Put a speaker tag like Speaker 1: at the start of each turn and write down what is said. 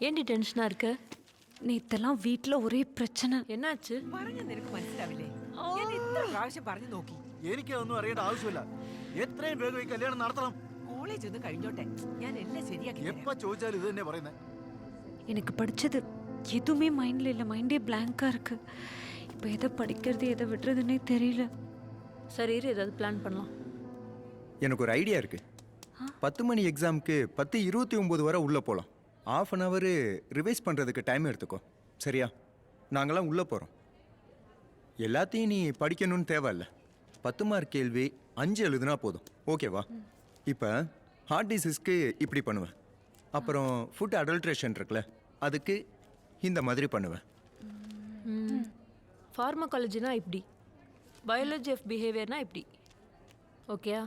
Speaker 1: ஏன்டி டென்ஷனா இருக்க?
Speaker 2: நேத்தெல்லாம் വീട്ടിൽ ഒരേ പ്രശ്നം.
Speaker 1: என்னாச்சு?
Speaker 3: പറഞ്ഞ നിനക്ക് മനസ്സിലാവില്ലേ? ഞാൻ എത്ര പ്രാവശ്യം പറഞ്ഞു നോക്കി.
Speaker 4: എനിക്കൊന്നും അറിയേണ്ട ആവശ്യമില്ല. എത്രയും വേഗം ഈ കല്യാണം നടത്തണം.
Speaker 3: കോളേജ് ഒന്ന് കഴിഞ്ഞോട്ടെ, ഞാൻ എല്ലാം ശരിയാക്കി തരാം.
Speaker 4: എപ്പ ചോദിച്ചാലും ഇത് തന്നെ പറയുന്നത്.
Speaker 2: எனக்கு படிச்சது எதுவுமே மைண்ட்ல இல்ல, மைண்டே பிளாங்கா இருக்கு. இப்போ எதை படிக்கிறது எதை விடுறதுன்னே தெரியல.
Speaker 1: சரி இரு, ஏதாவது பிளான் பண்ணலாம்.
Speaker 5: எனக்கு ஒரு ஐடியா இருக்கு. 10 மணி எக்ஸாமுக்கு 10:29 வரை உள்ளே போகலாம். ½ அன் ஹவர் ரிவைஸ் பண்ணுறதுக்கு டைம் எடுத்துக்கோ. சரியா? நாங்களாம் உள்ளே போகிறோம். எல்லாத்தையும் நீ படிக்கணும்னு தேவையில்ல. 10 மார்க் கேள்வி 5 எழுதுனா போதும். ஓகேவா? இப்போ ஹார்ட் டிசீஸ்க்கு இப்படி பண்ணுவேன். அப்புறம் ஃபுட் அடல்ட்ரேஷன் இருக்குல்ல, அதுக்கு இந்த மாதிரி பண்ணுவேன்.
Speaker 1: ஃபார்மகாலஜினா இப்படி, பயாலஜி ஆஃப் பிஹேவியர்னா இப்படி. ஓகேயா?